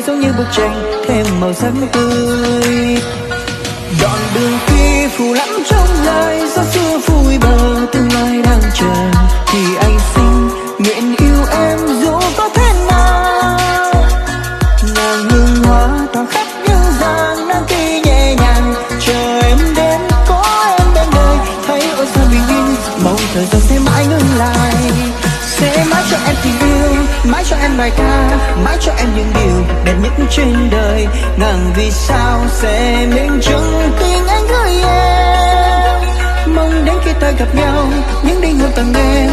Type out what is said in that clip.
đời giống như bức tranh thêm màu sắc tươi. Đoạn đường khi phù lắm trong lời gió xưa vui bờ tương lai đang chờ, thì anh xin nguyện yêu em dù có thế nào. Nàng hương hoa thoáng khắp những dáng đang khi nhẹ nhàng chờ em đến, có em bên đời thấy ôi sao bình yên. Mong thời gian sẽ mãi ngừng lại, sẽ mãi cho em tình yêu, mãi cho em bài ca, mãi cho em những điều đẹp nhất trên đời. Ngàn vì sao sẽ minh chứng tình anh gửi em, mong đến khi ta gặp nhau những đêm hôn tàn đêm